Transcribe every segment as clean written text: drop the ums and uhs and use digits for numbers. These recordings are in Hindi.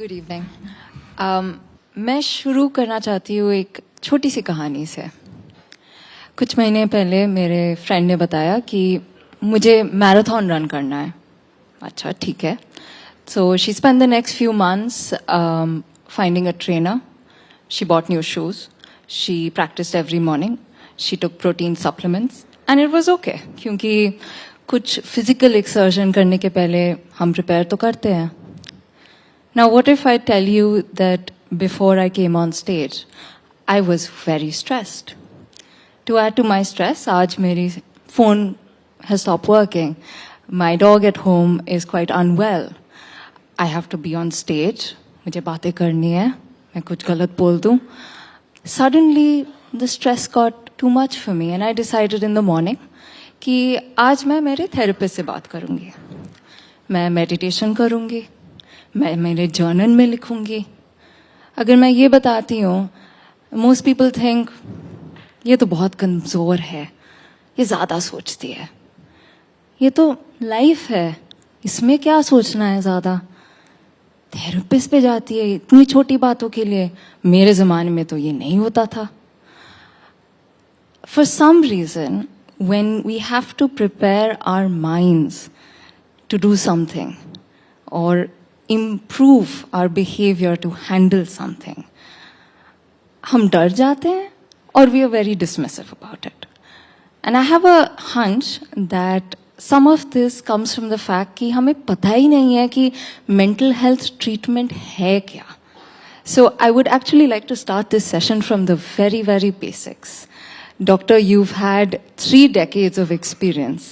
Good evening. मैं शुरू करना चाहती हूँ एक छोटी सी कहानी से। कुछ महीने पहले मेरे फ्रेंड ने बताया कि मुझे मैराथन रन करना है। अच्छा ठीक है। So she spend the next few months finding a trainer. She bought new shoes. She practiced every morning. She took protein supplements and it was okay क्योंकि कुछ physical exertion करने के पहले हम prepare तो करते हैं. Now what if I tell you that before I came on stage, I was very stressed. To add to my stress, आज मेरी phone has stopped working. My dog at home is quite unwell. I have to be on stage. मुझे बातें करनी है. मैं कुछ गलत बोल दूं. Suddenly the stress got too much for me and I decided in the morning कि आज मैं मेरे थेरेपिस्ट से बात करूंगी. मैं मेडिटेशन करूंगी. मैं मेरे जर्नल में लिखूंगी. अगर मैं ये बताती हूँ, most people think ये तो बहुत कमजोर है, ये ज्यादा सोचती है. ये तो लाइफ है, इसमें क्या सोचना है ज्यादा. थेरेपिस्ट पे जाती है इतनी छोटी बातों के लिए. मेरे जमाने में तो ये नहीं होता था. For some reason, when we have to prepare our minds to do something or improve our behavior to handle something, हम डर जाते हैं और we are very dismissive about it. And I have a hunch that some of this comes from the fact कि हमें पता ही नहीं है कि mental health treatment है क्या. So I would actually like to start this session from the very, very basics. Doctor, you've had 3 decades of experience.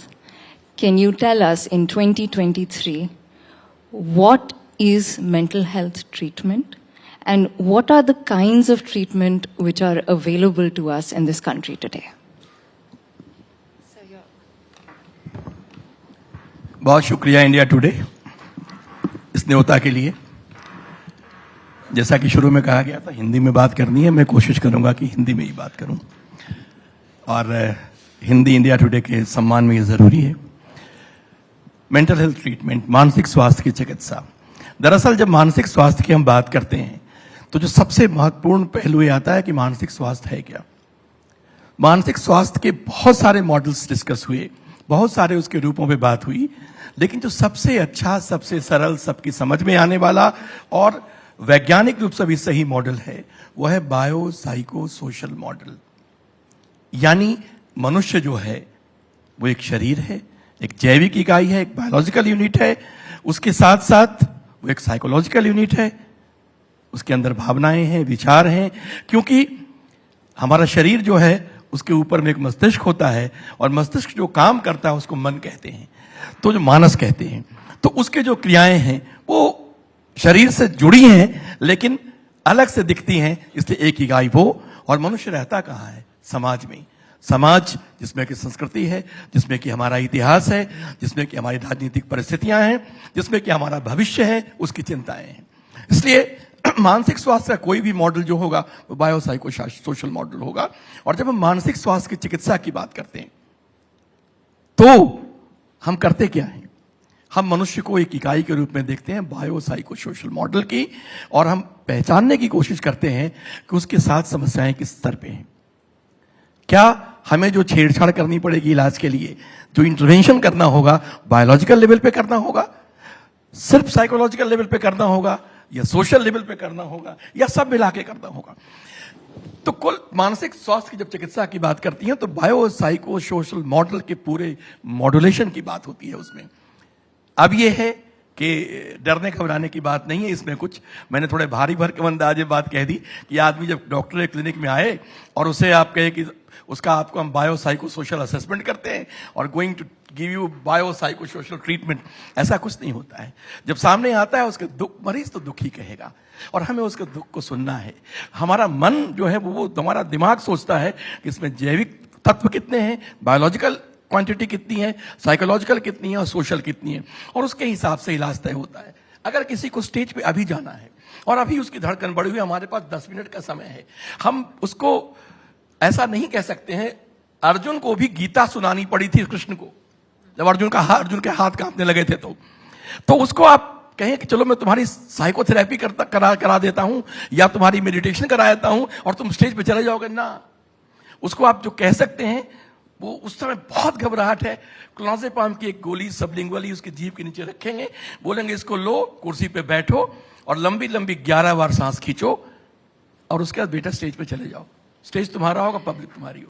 Can you tell us in 2023 what is mental health treatment and what are the kinds of treatment which are available to us in this country today? बहुत शुक्रिया इंडिया टुडे इस न्योता के लिए. जैसा कि शुरू में कहा गया था, हिंदी में बात करनी है. मैं कोशिश करूंगा कि हिंदी में ही बात करूं और हिंदी इंडिया टुडे के सम्मान में ये जरूरी है. मेंटल हेल्थ ट्रीटमेंट, मानसिक स्वास्थ्य की चिकित्सा. दरअसल जब मानसिक स्वास्थ्य की हम बात करते हैं तो जो सबसे महत्वपूर्ण पहलू ये आता है कि मानसिक स्वास्थ्य है क्या. मानसिक स्वास्थ्य के बहुत सारे मॉडल्स डिस्कस हुए, बहुत सारे उसके रूपों पे बात हुई, लेकिन जो सबसे अच्छा, सबसे सरल, सबकी समझ में आने वाला और वैज्ञानिक रूप से भी सही मॉडल है वो है बायो साइको सोशल मॉडल. यानी मनुष्य जो है वो एक शरीर है, एक जैविक इकाई है, एक बायोलॉजिकल यूनिट है. उसके साथ साथ वो एक साइकोलॉजिकल यूनिट है. उसके अंदर भावनाएं हैं, विचार हैं, क्योंकि हमारा शरीर जो है उसके ऊपर में एक मस्तिष्क होता है और मस्तिष्क जो काम करता है उसको मन कहते हैं, तो जो मानस कहते हैं. तो उसके जो क्रियाएं हैं वो शरीर से जुड़ी हैं लेकिन अलग से दिखती हैं, इसलिए एक इकाई वो. और मनुष्य रहता कहाँ है? समाज में. समाज जिसमें कि संस्कृति है, जिसमें कि हमारा इतिहास है, जिसमें कि हमारी राजनीतिक परिस्थितियां हैं, जिसमें कि हमारा भविष्य है, उसकी चिंताएं हैं. इसलिए मानसिक स्वास्थ्य का कोई भी मॉडल जो होगा वो बायोसाइको सोशल मॉडल होगा. और जब हम मानसिक स्वास्थ्य की चिकित्सा की बात करते हैं तो हम करते क्या हैं? हम मनुष्य को एक इकाई के रूप में देखते हैं बायोसाइको सोशल मॉडल की, और हम पहचानने की कोशिश करते हैं कि उसके साथ समस्याएं किस स्तर पे हैं. क्या हमें जो छेड़छाड़ करनी पड़ेगी इलाज के लिए, जो इंटरवेंशन करना होगा, बायोलॉजिकल लेवल पे करना होगा, सिर्फ साइकोलॉजिकल लेवल पे करना होगा, या सोशल लेवल पे करना होगा, या सब मिला के करना होगा. तो कुल मानसिक स्वास्थ्य की जब चिकित्सा की बात करती है तो बायो साइको सोशल मॉडल के पूरे मॉड्यूलेशन की बात होती है उसमें. अब ये है कि डरने घबराने की बात नहीं है इसमें कुछ. मैंने थोड़े भारी भरकम अंदाजे बात कह दी कि आदमी जब डॉक्टर के क्लिनिक में आए और उसे आप कहे कि उसका आपको हम बायो साइको सोशल असेसमेंट करते हैं और going to give you bio psycho social treatment, ऐसा कुछ नहीं होता है. जब सामने आता है उसके दुख, मरीज तो दुख ही कहेगा और हमें उसके दुख को सुनना है. हमारा मन जो है वो हमारा दिमाग सोचता है कि इसमें जैविक तत्व कितने हैं, बायोलॉजिकल क्वांटिटी कितनी है, साइकोलॉजिकल कितनी है और सोशल कितनी है, और उसके हिसाब से इलाज तय होता है. अगर किसी को स्टेज पे अभी जाना है और अभी उसकी धड़कन बढ़ी हुई, हमारे पास 10 मिनट का समय है, हम उसको ऐसा नहीं कह सकते हैं. अर्जुन को भी गीता सुनानी पड़ी थी कृष्ण को, जब अर्जुन के हाथ कांपने लगे थे तो उसको आप कहें कि चलो मैं तुम्हारी साइकोथेरेपी करा देता हूं या तुम्हारी मेडिटेशन करा देता हूं और तुम स्टेज पे चले जाओगे ना। उसको आप जो कह सकते हैं वो उस समय बहुत घबराहट है, क्लोनाज़ेपाम की एक गोली सबलिंगुअली उसकी जीभ के नीचे रखेंगे, बोलेंगे इसको लो, कुर्सी पे बैठो और लंबी लंबी 11 बार सांस खींचो और उसके बाद बेटा स्टेज पे चले जाओ। स्टेज तुम्हारा होगा, पब्लिक तुम्हारी होगी।